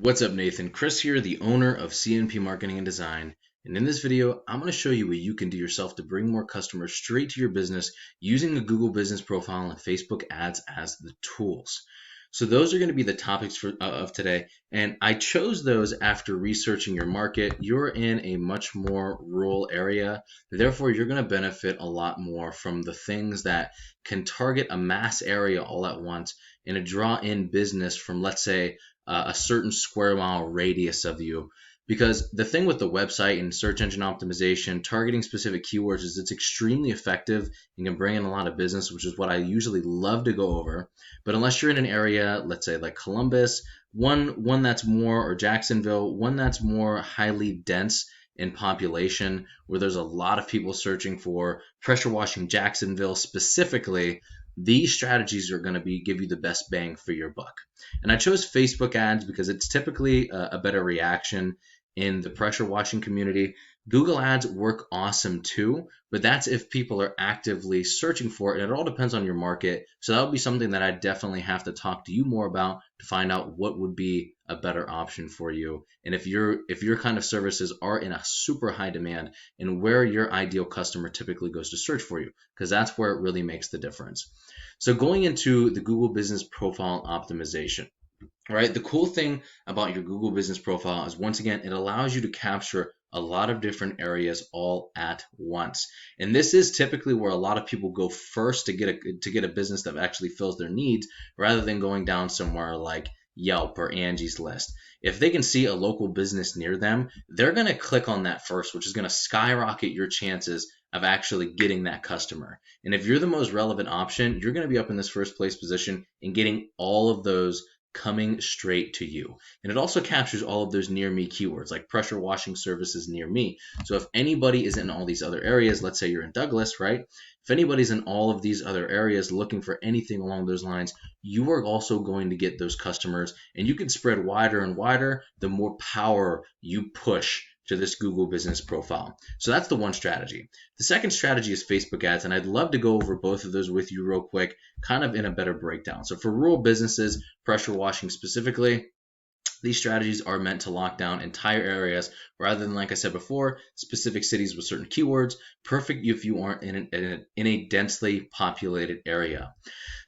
What's up, Nathan? Chris here, the owner of CNP Marketing Design. And in this video, I'm going to show you what you can do yourself to bring more customers straight to your business using a Google Business Profile and Facebook ads as the tools. So those are going to be the topics of today. And I chose those after researching your market. You're in a much more rural area. Therefore, you're going to benefit a lot more from the things that can target a mass area all at once and to draw in business from, let's say, a certain square mile radius of you. Because the thing with the website and search engine optimization, targeting specific keywords is it's extremely effective and can bring in a lot of business, which is what I usually love to go over. But unless you're in an area, let's say like Columbus, one that's more, or Jacksonville, one that's more highly dense in population, where there's a lot of people searching for pressure washing Jacksonville specifically, these strategies are going to give you the best bang for your buck. And I chose Facebook ads because it's typically a better reaction in the pressure washing community. Google ads work awesome too, but that's if people are actively searching for it, and it all depends on your market. So that would be something that I definitely have to talk to you more about to find out what would be a better option for you, and if your kind of services are in a super high demand, and where your ideal customer typically goes to search for you, because that's where it really makes the difference. So going into the Google Business Profile optimization. Right. The cool thing about your Google Business Profile is, once again, it allows you to capture a lot of different areas all at once. And this is typically where a lot of people go first to get a business that actually fills their needs, rather than going down somewhere like Yelp or Angie's List. If they can see a local business near them, they're going to click on that first, which is going to skyrocket your chances of actually getting that customer. And if you're the most relevant option, you're going to be up in this first place position and getting all of those coming straight to you. And it also captures all of those near me keywords, like pressure washing services near me. So if anybody is in all these other areas, let's say you're in Douglas, right? If anybody's in all of these other areas looking for anything along those lines, you are also going to get those customers, and you can spread wider and wider the more power you push to this Google Business Profile. So that's the one strategy. The second strategy is Facebook ads, and I'd love to go over both of those with you real quick, kind of in a better breakdown. So for rural businesses, pressure washing specifically, these strategies are meant to lock down entire areas rather than, like I said before, specific cities with certain keywords. Perfect if you aren't in a densely populated area.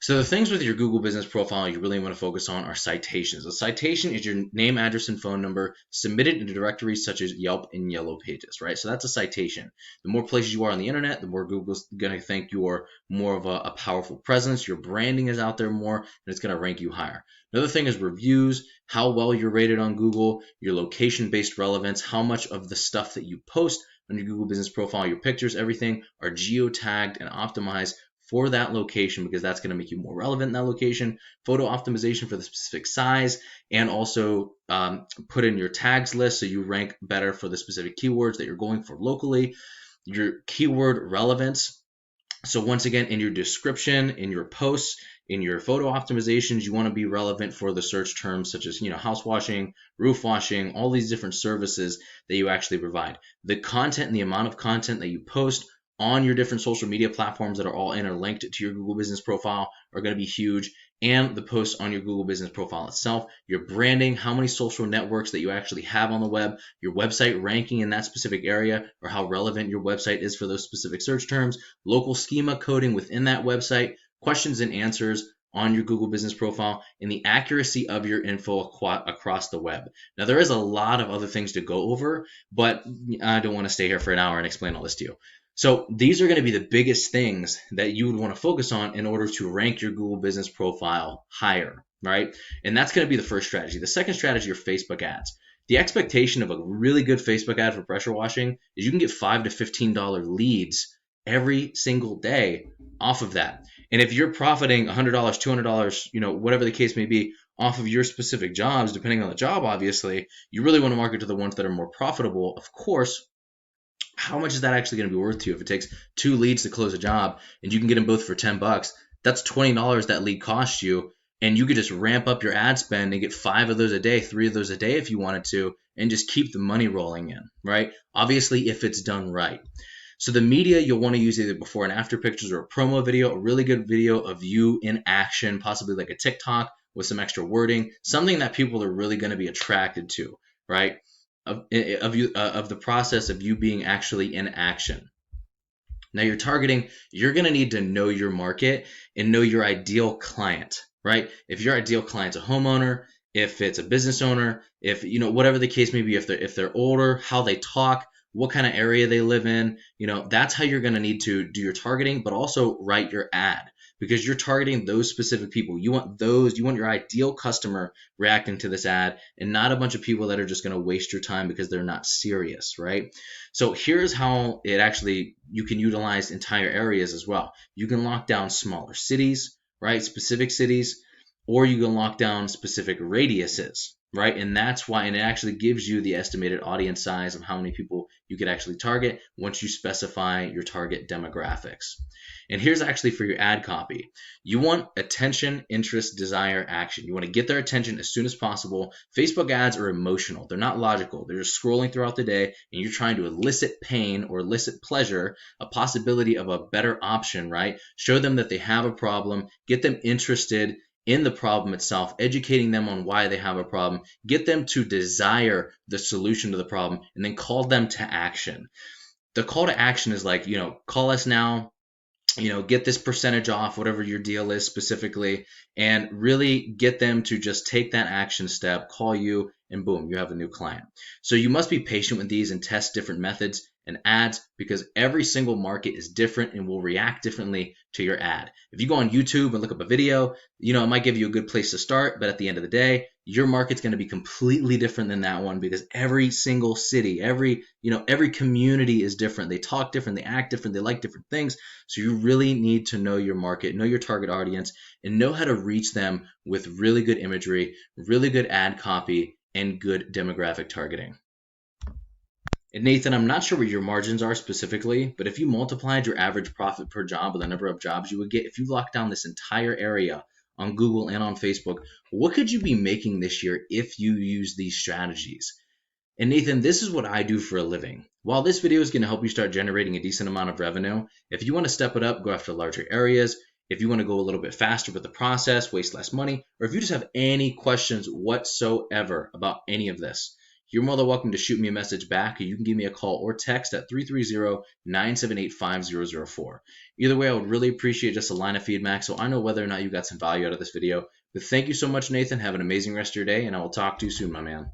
So the things with your Google Business Profile you really want to focus on are citations. A citation is your name, address, and phone number submitted into directories such as Yelp and Yellow Pages, right? So that's a citation. The more places you are on the internet, the more Google's going to think you're more of a powerful presence. Your branding is out there more, and it's going to rank you higher. Another thing is reviews, how well you're rated on Google, your location-based relevance, how much of the stuff that you post on your Google Business Profile, your pictures, everything are geotagged and optimized for that location, because that's going to make you more relevant in that location. Photo optimization for the specific size, and also put in your tags list so you rank better for the specific keywords that you're going for locally. Your keyword relevance. So once again, in your description, in your posts, in your photo optimizations, you want to be relevant for the search terms such as, house washing, roof washing, all these different services that you actually provide. The content and the amount of content that you post on your different social media platforms that are all interlinked to your Google Business Profile are going to be huge. And the posts on your Google Business Profile itself, your branding, how many social networks that you actually have on the web, your website ranking in that specific area, or how relevant your website is for those specific search terms, local schema coding within that website, questions and answers on your Google Business Profile, and the accuracy of your info across the web. Now, there is a lot of other things to go over, but I don't want to stay here for an hour and explain all this to you. So these are going to be the biggest things that you would want to focus on in order to rank your Google Business Profile higher, right? And that's going to be the first strategy. The second strategy are Facebook ads. The expectation of a really good Facebook ad for pressure washing is you can get $5 to $15 leads every single day off of that. And if you're profiting $100, $200, whatever the case may be, off of your specific jobs, depending on the job, obviously, you really want to market to the ones that are more profitable, of course. How much is that actually going to be worth to you? If it takes 2 leads to close a job and you can get them both for $10, that's $20 that lead costs you, and you could just ramp up your ad spend and get 5 of those a day, 3 of those a day if you wanted to, and just keep the money rolling in, right? Obviously, if it's done right. So the media, you'll want to use either before and after pictures or a promo video, a really good video of you in action, possibly like a TikTok with some extra wording, something that people are really going to be attracted to, right? Of the process of you being actually in action. Now, you're targeting, you're going to need to know your market and know your ideal client, right? If your ideal client's a homeowner, if it's a business owner, if, whatever the case may be, if they're older, how they talk, what kind of area they live in, that's how you're going to need to do your targeting, but also write your ad, because you're targeting those specific people. You want your ideal customer reacting to this ad, and not a bunch of people that are just going to waste your time because they're not serious, right? So here's how you can utilize entire areas as well. You can lock down smaller cities, right? Specific cities, or you can lock down specific radiuses, right? And that's why, and it actually gives you the estimated audience size of how many people you could actually target once you specify your target demographics. And here's actually for your ad copy. You want attention, interest, desire, action. You want to get their attention as soon as possible. Facebook ads are emotional. They're not logical. They're just scrolling throughout the day, and you're trying to elicit pain or elicit pleasure, a possibility of a better option, right? Show them that they have a problem, get them interested in the problem itself, educating them on why they have a problem, get them to desire the solution to the problem, and then call them to action. The call to action is like, call us now, get this percentage off, whatever your deal is specifically, and really get them to just take that action step, call you, and boom, you have a new client. So you must be patient with these and test different methods and ads, because every single market is different and will react differently to your ad. If you go on YouTube and look up a video, it might give you a good place to start, but at the end of the day, your market's going to be completely different than that one, because every single city, every community is different. They talk different, they act different, they like different things. So you really need to know your market, know your target audience, and know how to reach them with really good imagery, really good ad copy, and good demographic targeting. And Nathan, I'm not sure what your margins are specifically, but if you multiplied your average profit per job with the number of jobs you would get, if you locked down this entire area on Google and on Facebook, what could you be making this year if you use these strategies? And Nathan, this is what I do for a living. While this video is going to help you start generating a decent amount of revenue, if you want to step it up, go after larger areas, if you want to go a little bit faster with the process, waste less money, or if you just have any questions whatsoever about any of this, you're more than welcome to shoot me a message back, or you can give me a call or text at 330-978-5004. Either way, I would really appreciate just a line of feedback so I know whether or not you got some value out of this video. But thank you so much, Nathan. Have an amazing rest of your day, and I will talk to you soon, my man.